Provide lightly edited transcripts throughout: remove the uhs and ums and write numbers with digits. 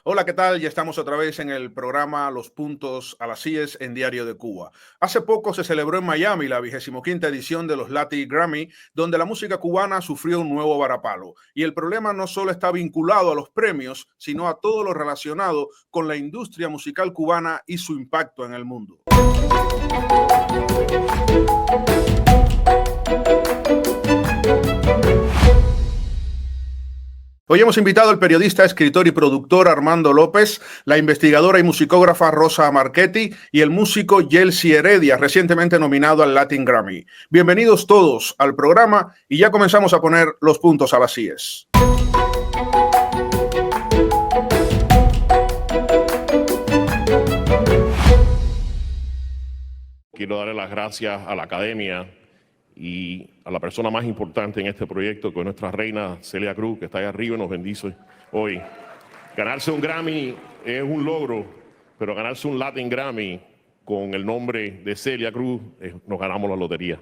Hola, ¿qué tal? Ya estamos otra vez en el programa Los Puntos a las IES en Diario de Cuba. Hace poco se celebró en Miami la 25ª edición de los Latin Grammy, donde la música cubana sufrió un nuevo varapalo. Y el problema no solo está vinculado a los premios, sino a todo lo relacionado con la industria musical cubana y su impacto en el mundo. Hoy hemos invitado al periodista, escritor y productor Armando López, la investigadora y musicógrafa Rosa Marchetti y el músico Yeltsin Heredia, recientemente nominado al Latin Grammy. Bienvenidos todos al programa y ya comenzamos a poner los puntos a las IES. Quiero darle las gracias a la Academia y a la persona más importante en este proyecto, que es nuestra reina Celia Cruz, que está ahí arriba y nos bendice hoy. Ganarse un Grammy es un logro, pero ganarse un Latin Grammy con el nombre de Celia Cruz, nos ganamos la lotería.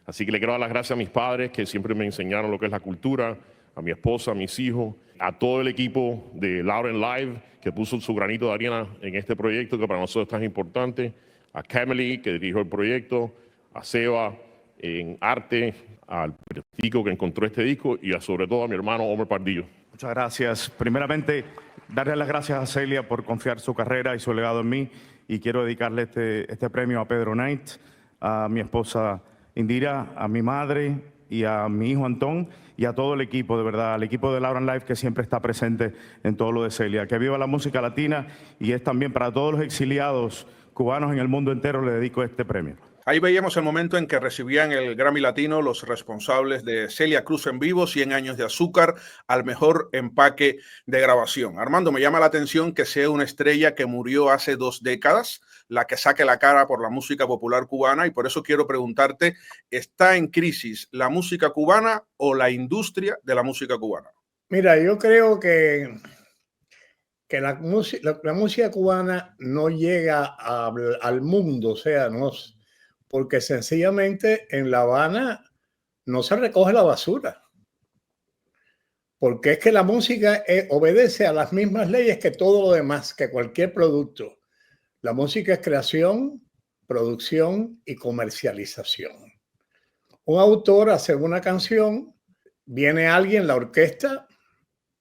Así que le quiero dar las gracias a mis padres, que siempre me enseñaron lo que es la cultura, a mi esposa, a mis hijos, a todo el equipo de Loud and Live, que puso su granito de arena en este proyecto, que para nosotros es tan importante, a Camely, que dirigió el proyecto, a Seba en arte, al periódico que encontró este disco y sobre todo a mi hermano Omer Pardillo. Muchas gracias. Primeramente, darle las gracias a Celia por confiar su carrera y su legado en mí, y quiero dedicarle este premio a Pedro Knight, a mi esposa Indira, a mi madre y a mi hijo Antón y a todo el equipo, de verdad, al equipo de Loud and Live, que siempre está presente en todo lo de Celia. Que viva la música latina, y es también para todos los exiliados cubanos en el mundo entero, le dedico este premio. Ahí veíamos el momento en que recibían el Grammy Latino los responsables de Celia Cruz en vivo, 100 años de azúcar, al mejor empaque de grabación. Armando, me llama la atención que sea una estrella que murió hace 2 décadas, la que saque la cara por la música popular cubana, y por eso quiero preguntarte, ¿está en crisis la música cubana o la industria de la música cubana? Mira, yo creo que la música cubana no llega al mundo, o sea, no, porque sencillamente en La Habana no se recoge la basura. Porque es que la música obedece a las mismas leyes que todo lo demás, que cualquier producto. La música es creación, producción y comercialización. Un autor hace una canción, viene alguien, la orquesta,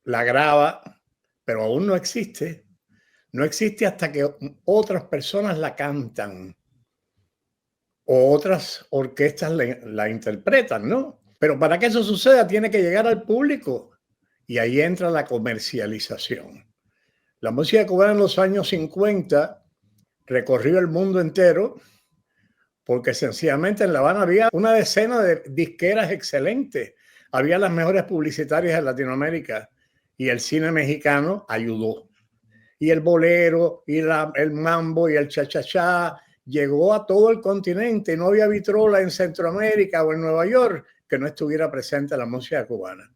la graba, pero aún no existe. No existe hasta que otras personas la cantan o otras orquestas la interpretan, ¿no? Pero para que eso suceda tiene que llegar al público, y ahí entra la comercialización. La música cubana en los años 50 recorrió el mundo entero porque sencillamente en La Habana había una decena de disqueras excelentes. Había las mejores publicitarias de Latinoamérica, y el cine mexicano ayudó. Y el bolero, y el mambo, y el cha-cha-cha llegó a todo el continente. No había vitrola en Centroamérica o en Nueva York que no estuviera presente la música cubana.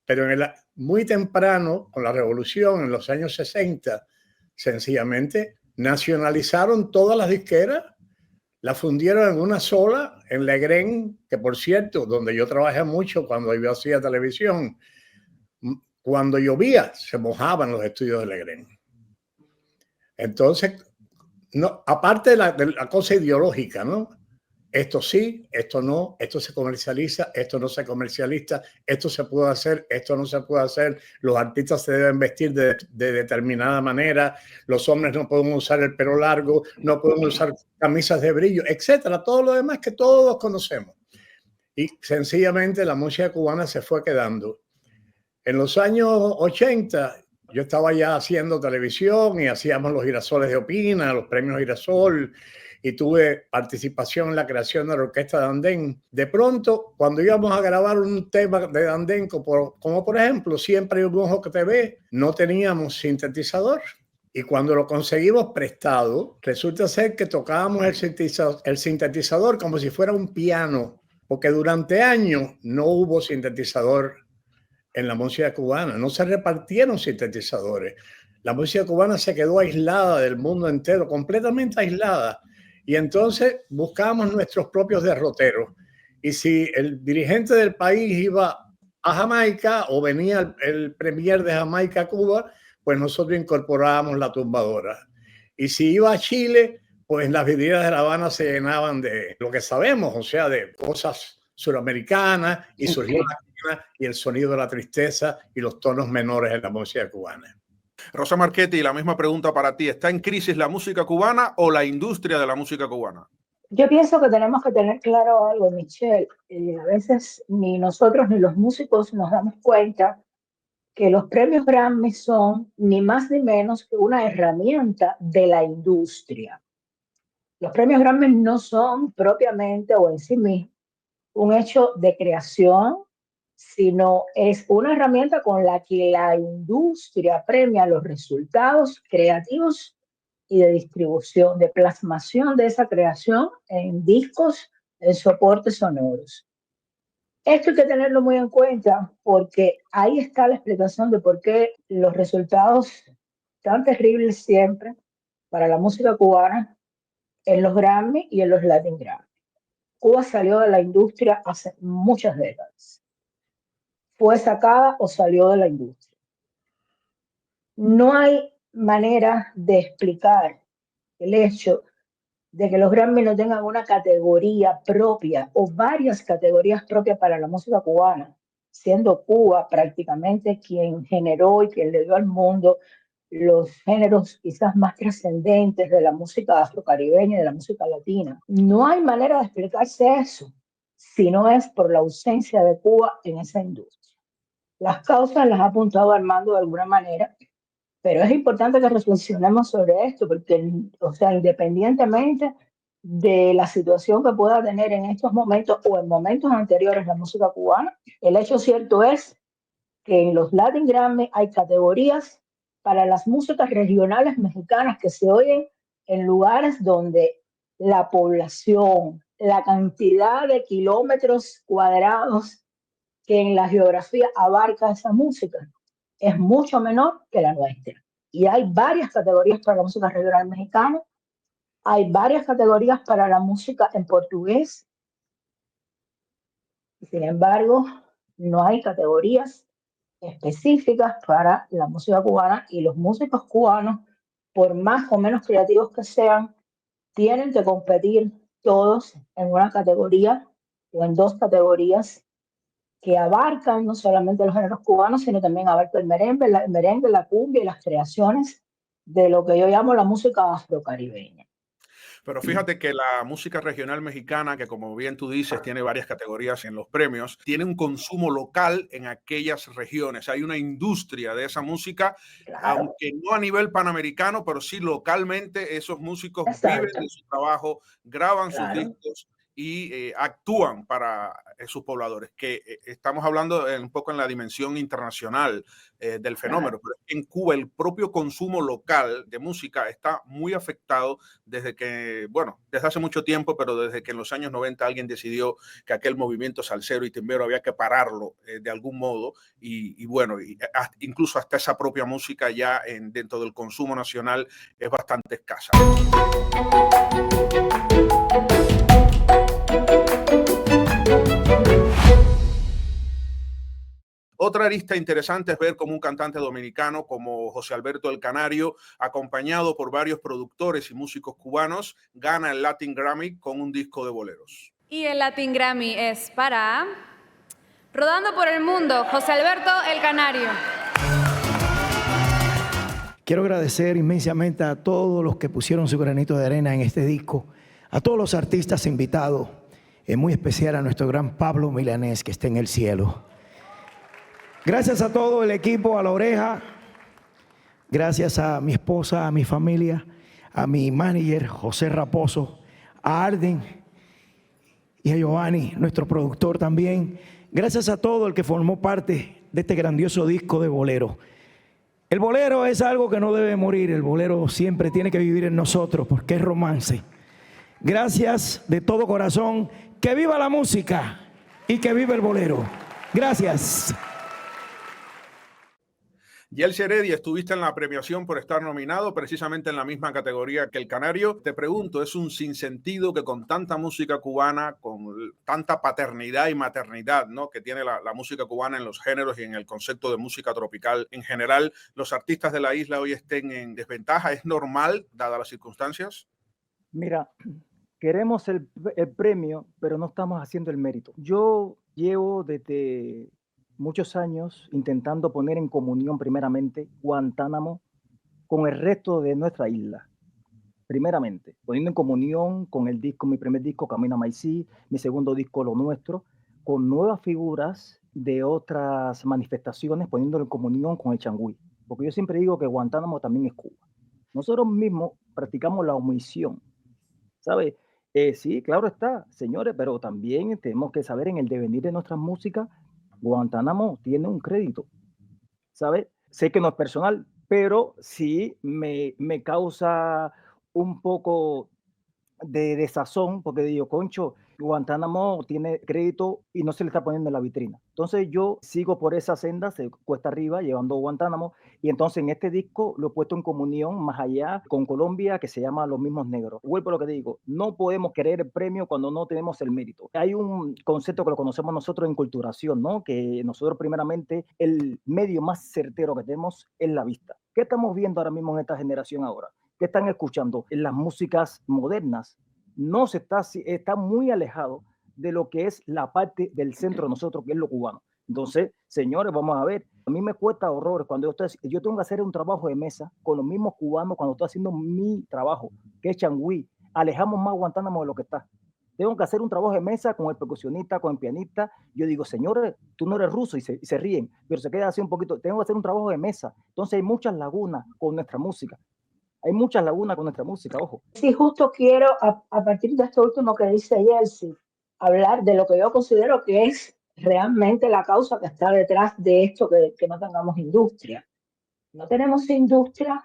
Pero muy temprano, con la revolución en los años 60, sencillamente nacionalizaron todas las disqueras, las fundieron en una sola, en Legrén, que por cierto, donde yo trabajé mucho cuando yo hacía televisión, cuando llovía se mojaban los estudios de Legrén. Entonces, no, aparte de la cosa ideológica, ¿no? Esto sí, esto no, esto se comercializa, esto no se comercializa, esto se puede hacer, esto no se puede hacer, los artistas se deben vestir de determinada manera, los hombres no pueden usar el pelo largo, no pueden usar camisas de brillo, etcétera, todo lo demás que todos conocemos. Y sencillamente la música cubana se fue quedando. En los años 80, yo estaba ya haciendo televisión y hacíamos los girasoles de Opina, los premios Girasol, y tuve participación en la creación de la orquesta de Andén. De pronto, cuando íbamos a grabar un tema de Andén, como por ejemplo Siempre hay un ojo que te ve, no teníamos sintetizador. Y cuando lo conseguimos prestado, resulta ser que tocábamos el sintetizador como si fuera un piano, porque durante años no hubo sintetizador en la música cubana, no se repartieron sintetizadores. La música cubana se quedó aislada del mundo entero, completamente aislada. Y entonces buscábamos nuestros propios derroteros. Y si el dirigente del país iba a Jamaica o venía el premier de Jamaica a Cuba, pues nosotros incorporábamos la tumbadora. Y si iba a Chile, pues las vidrieras de La Habana se llenaban de lo que sabemos, o sea, de cosas suramericanas, y surgió la cubana y el sonido de la tristeza y los tonos menores de la música cubana. Rosa Marchetti, la misma pregunta para ti. ¿Está en crisis la música cubana o la industria de la música cubana? Yo pienso que tenemos que tener claro algo, Michelle. A veces ni nosotros ni los músicos nos damos cuenta que los premios Grammy son ni más ni menos que una herramienta de la industria. Los premios Grammy no son propiamente o en sí mismos un hecho de creación, sino es una herramienta con la que la industria premia los resultados creativos y de distribución, de plasmación de esa creación en discos, en soportes sonoros. Esto hay que tenerlo muy en cuenta porque ahí está la explicación de por qué los resultados tan terribles siempre para la música cubana en los Grammy y en los Latin Grammy. Cuba salió de la industria hace muchas décadas. Fue sacada o salió de la industria. No hay manera de explicar el hecho de que los Grammy no tengan una categoría propia o varias categorías propias para la música cubana, siendo Cuba prácticamente quien generó y quien le dio al mundo los géneros quizás más trascendentes de la música afrocaribeña y de la música latina. No hay manera de explicarse eso si no es por la ausencia de Cuba en esa industria. Las causas las ha apuntado Armando de alguna manera, pero es importante que reflexionemos sobre esto, porque, o sea, independientemente de la situación que pueda tener en estos momentos o en momentos anteriores la música cubana, el hecho cierto es que en los Latin Grammy hay categorías para las músicas regionales mexicanas que se oyen en lugares donde la población, la cantidad de kilómetros cuadrados que en la geografía abarca esa música es mucho menor que la nuestra. Y hay varias categorías para la música regional mexicana, hay varias categorías para la música en portugués. Sin embargo, no hay categorías específicas para la música cubana, y los músicos cubanos, por más o menos creativos que sean, tienen que competir todos en una categoría o en dos categorías que abarcan no solamente los géneros cubanos, sino también abarca el merengue, la cumbia y las creaciones de lo que yo llamo la música afrocaribeña. Pero fíjate que la música regional mexicana, que como bien tú dices, tiene varias categorías en los premios, tiene un consumo local en aquellas regiones. Hay una industria de esa música, Claro. Aunque no a nivel panamericano, pero sí localmente esos músicos Exacto. viven de su trabajo, graban Claro. sus discos y actúan para sus pobladores, que estamos hablando un poco en la dimensión internacional del fenómeno. Pero en Cuba el propio consumo local de música está muy afectado desde hace mucho tiempo, pero desde que en los años 90 alguien decidió que aquel movimiento salsero y timbero había que pararlo de algún modo, incluso hasta esa propia música ya dentro del consumo nacional es bastante escasa. Otra arista interesante es ver cómo un cantante dominicano como José Alberto El Canario, acompañado por varios productores y músicos cubanos, gana el Latin Grammy con un disco de boleros. Y el Latin Grammy es para Rodando por el Mundo, José Alberto El Canario. Quiero agradecer inmensamente a todos los que pusieron su granito de arena en este disco, a todos los artistas invitados, en muy especial a nuestro gran Pablo Milanés, que está en el cielo. Gracias a todo el equipo, a La Oreja, gracias a mi esposa, a mi familia, a mi manager José Raposo, a Arden y a Giovanni, nuestro productor también. Gracias a todo el que formó parte de este grandioso disco de bolero. El bolero es algo que no debe morir, el bolero siempre tiene que vivir en nosotros porque es romance. Gracias de todo corazón, que viva la música y que viva el bolero. Gracias. Yeltsin Heredia, estuviste en la premiación por estar nominado precisamente en la misma categoría que el Canario. Te pregunto, ¿es un sinsentido que con tanta música cubana, con tanta paternidad y maternidad, ¿no?, que tiene la música cubana en los géneros y en el concepto de música tropical en general, los artistas de la isla hoy estén en desventaja? ¿Es normal, dadas las circunstancias? Mira, queremos el premio, pero no estamos haciendo el mérito. Yo llevo desde muchos años intentando poner en comunión primeramente Guantánamo con el resto de nuestra isla. Primeramente, poniendo en comunión con el disco, mi primer disco, Camino a Maicí, mi segundo disco, Lo Nuestro, con nuevas figuras de otras manifestaciones, poniéndolo en comunión con el changüí. Porque yo siempre digo que Guantánamo también es Cuba. Nosotros mismos practicamos la omisión, ¿sabes? Sí, claro está, señores, pero también tenemos que saber en el devenir de nuestras músicas, Guantánamo tiene un crédito, ¿sabes? Sé que no es personal, pero sí me causa un poco de desazón, porque digo, concho, Guantánamo tiene crédito y no se le está poniendo en la vitrina. Entonces yo sigo por esa senda, se cuesta arriba, llevando Guantánamo, y entonces en este disco lo he puesto en comunión más allá con Colombia, que se llama Los Mismos Negros. Vuelvo a lo que digo, no podemos querer el premio cuando no tenemos el mérito. Hay un concepto que lo conocemos nosotros en culturación, ¿no? Que nosotros primeramente el medio más certero que tenemos es la vista. ¿Qué estamos viendo ahora mismo en esta generación ahora? ¿Qué están escuchando? En las músicas modernas. No se está muy alejado de lo que es la parte del centro de nosotros, que es lo cubano. Entonces, señores, vamos a ver. A mí me cuesta horrores cuando yo tengo que hacer un trabajo de mesa con los mismos cubanos cuando estoy haciendo mi trabajo, que es changüí. Alejamos más Guantánamo de lo que está. Tengo que hacer un trabajo de mesa con el percusionista, con el pianista. Yo digo, señores, tú no eres ruso, y se ríen, pero se queda así un poquito. Tengo que hacer un trabajo de mesa. Entonces hay muchas lagunas con nuestra música. Hay muchas lagunas con nuestra música, ojo. Sí, justo quiero, a partir de esto último que dice Yeltsin, hablar de lo que yo considero que es realmente la causa que está detrás de esto, que no tengamos industria. No tenemos industria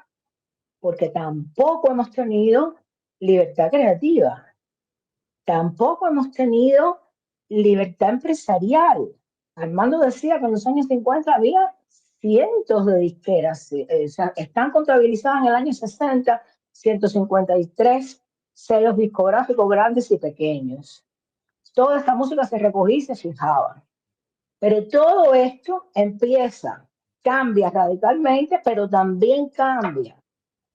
porque tampoco hemos tenido libertad creativa, tampoco hemos tenido libertad empresarial. Armando decía que en los años 50 había cientos de disqueras, o sea, están contabilizadas en el año 60, 153 sellos discográficos grandes y pequeños. Toda esta música se recogía y se fijaba. Pero todo esto cambia radicalmente, pero también cambia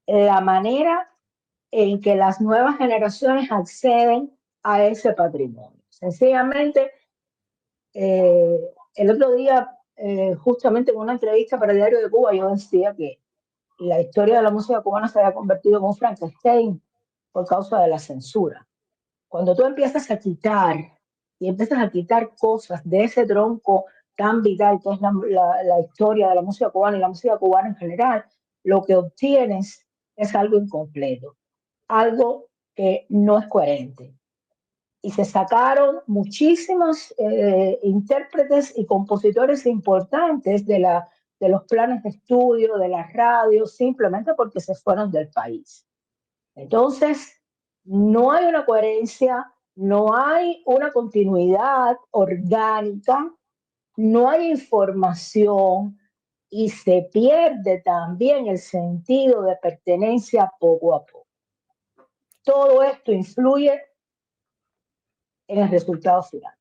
la manera en que las nuevas generaciones acceden a ese patrimonio. Sencillamente, el otro día, justamente en una entrevista para el Diario de Cuba, yo decía que la historia de la música cubana se había convertido en un Frankenstein por causa de la censura. Cuando tú empiezas a quitar cosas de ese tronco tan vital que es la historia de la música cubana y la música cubana en general, lo que obtienes es algo incompleto, algo que no es coherente. Y se sacaron muchísimos intérpretes y compositores importantes de los planes de estudio, de las radios, simplemente porque se fueron del país. Entonces, no hay una coherencia, no hay una continuidad orgánica, no hay información y se pierde también el sentido de pertenencia poco a poco. Todo esto influye en el resultado final.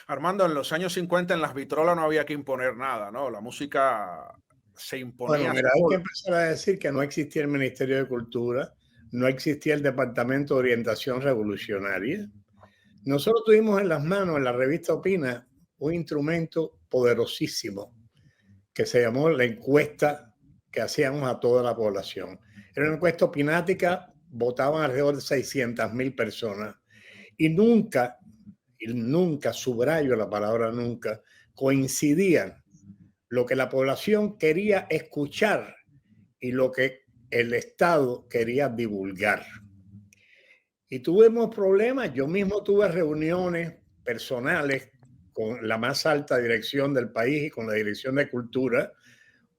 Armando, en los años 50 en las vitrolas no había que imponer nada, ¿no? La música se imponía. Bueno, mira, hay que empezar a decir que no existía el Ministerio de Cultura, no existía el Departamento de Orientación Revolucionaria. Nosotros tuvimos en las manos, en la revista Opina, un instrumento poderosísimo que se llamó la encuesta que hacíamos a toda la población. Era una encuesta opinática, votaban alrededor de 600,000 personas y nunca, subrayo la palabra nunca, coincidían lo que la población quería escuchar y lo que el Estado quería divulgar. Y tuvimos problemas, yo mismo tuve reuniones personales con la más alta dirección del país y con la Dirección de Cultura,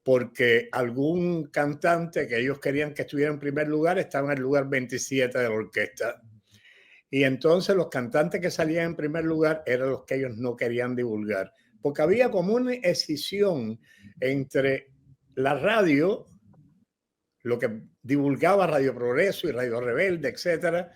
porque algún cantante que ellos querían que estuviera en primer lugar estaba en el lugar 27 de la orquesta. Y entonces los cantantes que salían en primer lugar eran los que ellos no querían divulgar, porque había como una escisión entre la radio, lo que divulgaba Radio Progreso y Radio Rebelde, etcétera,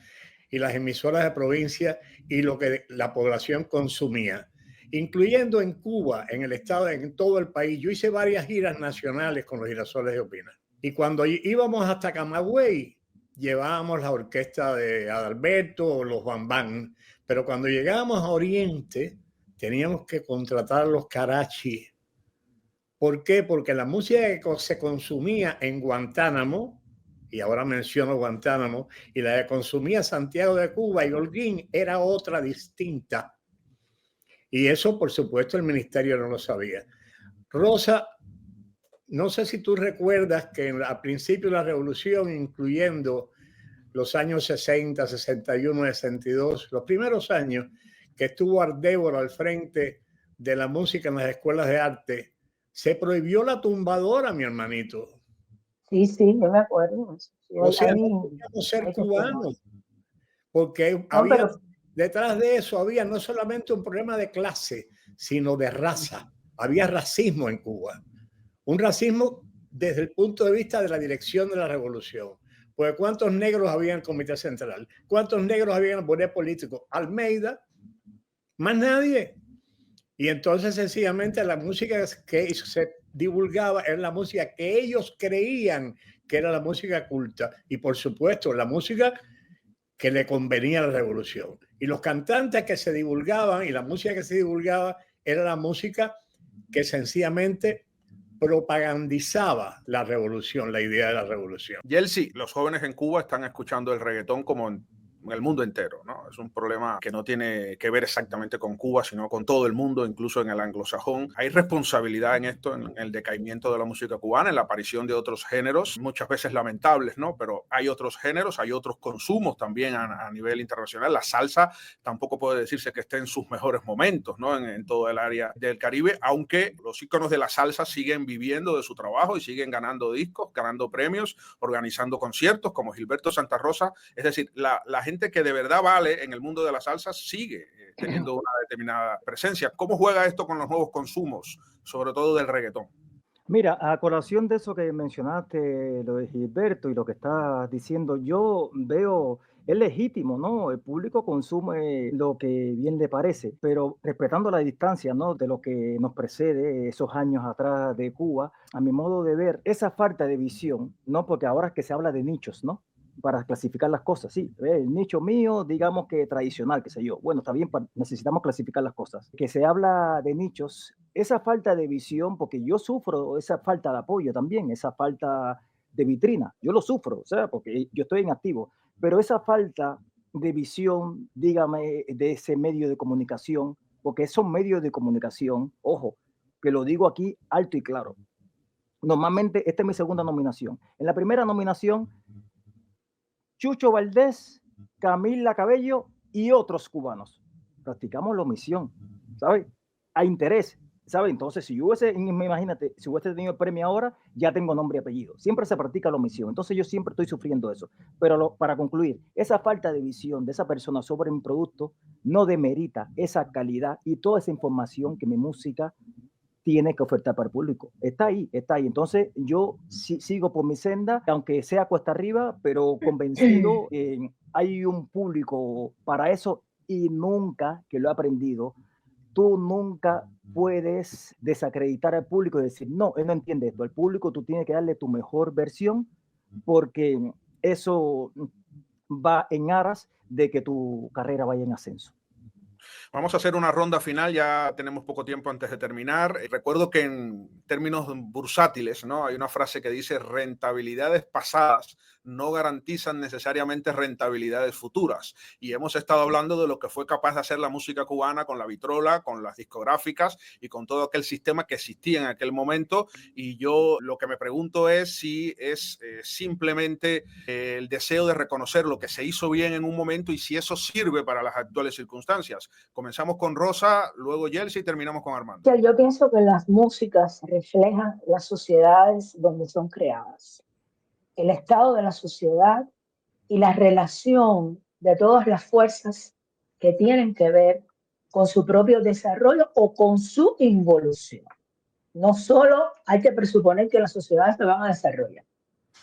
y las emisoras de provincia, y lo que la población consumía, incluyendo en Cuba, en el estado, en todo el país. Yo hice varias giras nacionales con los Girasoles de Opina. Y cuando íbamos hasta Camagüey, llevábamos la orquesta de Adalberto o los Bambán, pero cuando llegábamos a Oriente, teníamos que contratar los Karachi. ¿Por qué? Porque la música que se consumía en Guantánamo, y ahora menciono Guantánamo, y la que consumía Santiago de Cuba y Holguín era otra distinta. Y eso, por supuesto, el ministerio no lo sabía. Rosa, no sé si tú recuerdas que al principio de la revolución, incluyendo los años 60, 61, 62, los primeros años que estuvo Ardéboro al frente de la música en las escuelas de arte, se prohibió la tumbadora, mi hermanito. Sí, sí, yo me acuerdo. Sí, o sea, no podíamos ser cubanos, porque no, había, detrás de eso había no solamente un problema de clase, sino de raza. Había racismo en Cuba. Un racismo desde el punto de vista de la dirección de la revolución. Pues ¿cuántos negros había en el Comité Central? ¿Cuántos negros había en el poder político? Almeida, más nadie. Y entonces sencillamente la música que se divulgaba era la música que ellos creían que era la música culta. Y por supuesto, la música que le convenía a la revolución. Y los cantantes que se divulgaban y la música que se divulgaba era la música que sencillamente propagandizaba la revolución, la idea de la revolución. Yeltsin, los jóvenes en Cuba están escuchando el reggaetón como en el mundo entero, ¿no? Es un problema que no tiene que ver exactamente con Cuba, sino con todo el mundo, incluso en el anglosajón. Hay responsabilidad en esto, en el decaimiento de la música cubana, en la aparición de otros géneros, muchas veces lamentables, ¿no? Pero hay otros géneros, hay otros consumos también a nivel internacional. La salsa tampoco puede decirse que esté en sus mejores momentos, ¿no? En todo el área del Caribe, aunque los íconos de la salsa siguen viviendo de su trabajo y siguen ganando discos, ganando premios, organizando conciertos como Gilberto Santa Rosa. Es decir, la gente que de verdad vale en el mundo de la salsa sigue teniendo una determinada presencia. ¿Cómo juega esto con los nuevos consumos, sobre todo del reggaetón? Mira, a colación de eso que mencionaste, lo de Gilberto y lo que estás diciendo, yo veo, es legítimo, ¿no? El público consume lo que bien le parece, pero respetando la distancia, ¿no? De lo que nos precede esos años atrás de Cuba, a mi modo de ver, esa falta de visión, ¿no? Porque ahora es que se habla de nichos, ¿no? Para clasificar las cosas, sí, el nicho mío, digamos que tradicional, qué sé yo, bueno, está bien, necesitamos clasificar las cosas, que se habla de nichos, esa falta de visión, porque yo sufro esa falta de apoyo también, esa falta de vitrina, yo lo sufro, o sea, porque yo estoy en activo, pero esa falta de visión, dígame, de ese medio de comunicación, porque esos medios de comunicación, ojo, que lo digo aquí alto y claro, normalmente esta es mi segunda nominación, en la primera nominación Chucho Valdés, Camila Cabello y otros cubanos. Practicamos la omisión, ¿sabes? A interés, ¿sabes? Entonces, si yo hubiese, imagínate, si hubiese tenido el premio ahora, ya tengo nombre y apellido. Siempre se practica la omisión. Entonces, yo siempre estoy sufriendo eso. Pero para concluir, esa falta de visión de esa persona sobre mi producto no demerita esa calidad y toda esa información que mi música tiene que ofertar para el público. Está ahí, está ahí. Entonces yo sigo por mi senda, aunque sea cuesta arriba, pero convencido, hay un público para eso y nunca, que lo he aprendido, tú nunca puedes desacreditar al público y decir, no, él no entiende esto. Al público tú tienes que darle tu mejor versión porque eso va en aras de que tu carrera vaya en ascenso. Vamos a hacer una ronda final, ya tenemos poco tiempo antes de terminar. Recuerdo que en términos bursátiles, ¿no? Hay una frase que dice rentabilidades pasadas no garantizan necesariamente rentabilidades futuras. Y hemos estado hablando de lo que fue capaz de hacer la música cubana con la vitrola, con las discográficas y con todo aquel sistema que existía en aquel momento. Y yo lo que me pregunto es si es simplemente el deseo de reconocer lo que se hizo bien en un momento y si eso sirve para las actuales circunstancias. Comenzamos con Rosa, luego Yeltsin y terminamos con Armando. Yo pienso que las músicas reflejan las sociedades donde son creadas, el estado de la sociedad y la relación de todas las fuerzas que tienen que ver con su propio desarrollo o con su involución. No solo hay que presuponer que las sociedades se van a desarrollar.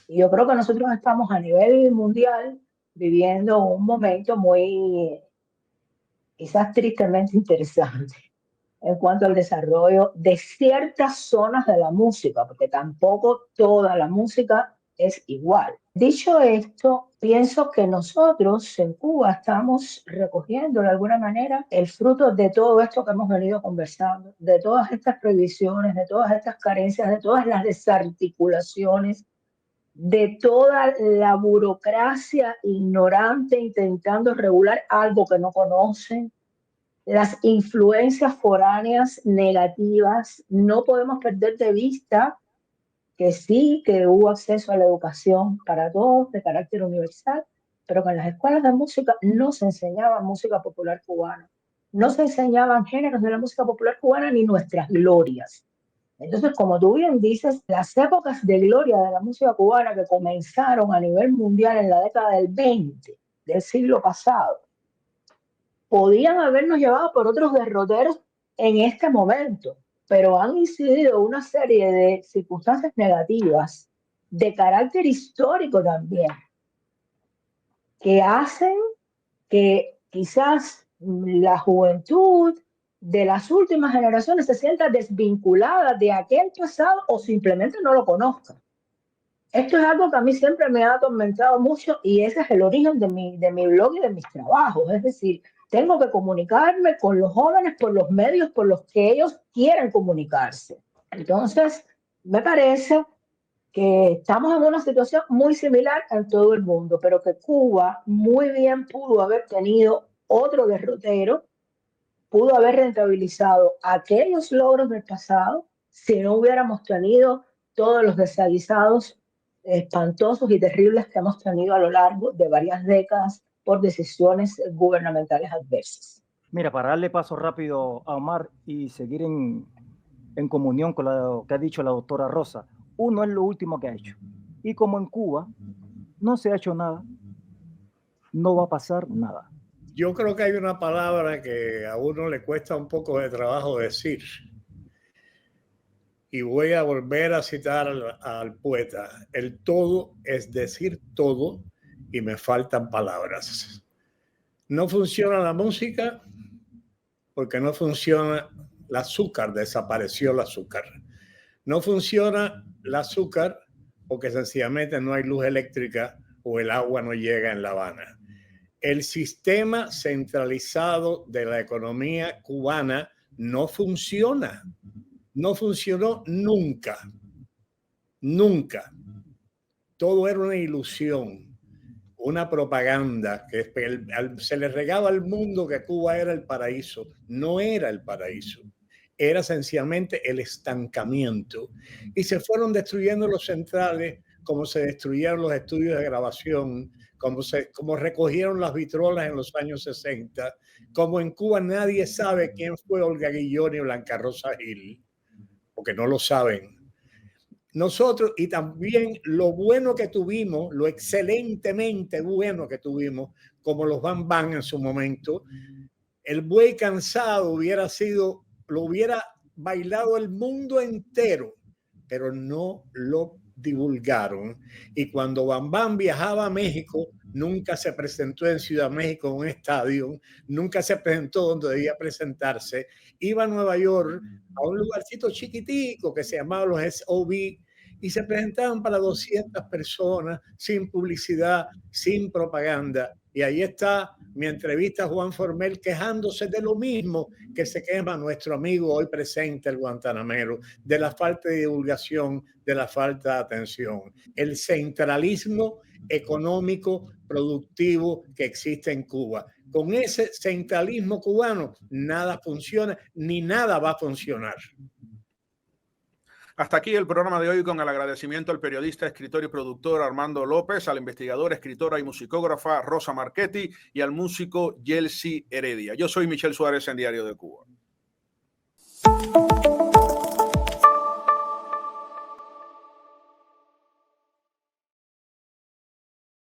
Y yo creo que nosotros estamos a nivel mundial viviendo un momento muy, quizás tristemente interesante en cuanto al desarrollo de ciertas zonas de la música, porque tampoco toda la música es igual. Dicho esto, pienso que nosotros en Cuba estamos recogiendo de alguna manera el fruto de todo esto que hemos venido conversando, de todas estas prohibiciones, de todas estas carencias, de todas las desarticulaciones, de toda la burocracia ignorante intentando regular algo que no conocen, las influencias foráneas negativas. No podemos perder de vista que sí, que hubo acceso a la educación para todos de carácter universal, pero que en las escuelas de música no se enseñaba música popular cubana, no se enseñaban géneros de la música popular cubana ni nuestras glorias. Entonces, como tú bien dices, las épocas de gloria de la música cubana que comenzaron a nivel mundial en la década del 20 del siglo pasado, podían habernos llevado por otros derroteros en este momento, pero han incidido una serie de circunstancias negativas de carácter histórico también, que hacen que quizás la juventud de las últimas generaciones se sienta desvinculada de aquel pasado o simplemente no lo conozca. Esto es algo que a mí siempre me ha atormentado mucho y ese es el origen de mi blog y de mis trabajos. Es decir, tengo que comunicarme con los jóvenes por los medios por los que ellos quieren comunicarse. Entonces, me parece que estamos en una situación muy similar en todo el mundo, pero que Cuba muy bien pudo haber tenido otro derrotero, pudo haber rentabilizado aquellos logros del pasado si no hubiéramos tenido todos los desaguisados espantosos y terribles que hemos tenido a lo largo de varias décadas por decisiones gubernamentales adversas. Mira, para darle paso rápido a Omar y seguir en comunión con lo que ha dicho la doctora Rosa, uno es lo último que ha hecho. Y como en Cuba no se ha hecho nada, no va a pasar nada. Yo creo que hay una palabra que a uno le cuesta un poco de trabajo decir. Y voy a volver a citar al poeta. El todo es decir todo y me faltan palabras. No funciona la música porque no funciona el azúcar, desapareció el azúcar. No funciona el azúcar porque sencillamente no hay luz eléctrica o el agua no llega en La Habana. El sistema centralizado de la economía cubana no funciona. No funcionó nunca. Nunca. Todo era una ilusión, una propaganda que se le regaba al mundo que Cuba era el paraíso. No era el paraíso. Era sencillamente el estancamiento. Y se fueron destruyendo los centrales, como se destruyeron los estudios de grabación, como recogieron las vitrolas en los años 60, como en Cuba nadie sabe quién fue Olga Guillón y Blanca Rosa Gil, porque no lo saben. Nosotros, y también lo bueno que tuvimos, lo excelentemente bueno que tuvimos, como los Bam Bam en su momento, el Buey Cansado lo hubiera bailado el mundo entero, pero no lo divulgaron. Y cuando Bam Bam viajaba a México, nunca se presentó en Ciudad México en un estadio, nunca se presentó donde debía presentarse. Iba a Nueva York, a un lugarcito chiquitico que se llamaba los SOB, y se presentaban para 200 personas, sin publicidad, sin propaganda. Y ahí está mi entrevista a Juan Formel quejándose de lo mismo que se queja nuestro amigo hoy presente, el guantanamero, de la falta de divulgación, de la falta de atención. El centralismo económico productivo que existe en Cuba. Con ese centralismo cubano nada funciona ni nada va a funcionar. Hasta aquí el programa de hoy con el agradecimiento al periodista, escritor y productor Armando López, a la investigadora, escritora y musicógrafa Rosa Marchetti y al músico Yelsi Heredia. Yo soy Michel Suárez en Diario de Cuba.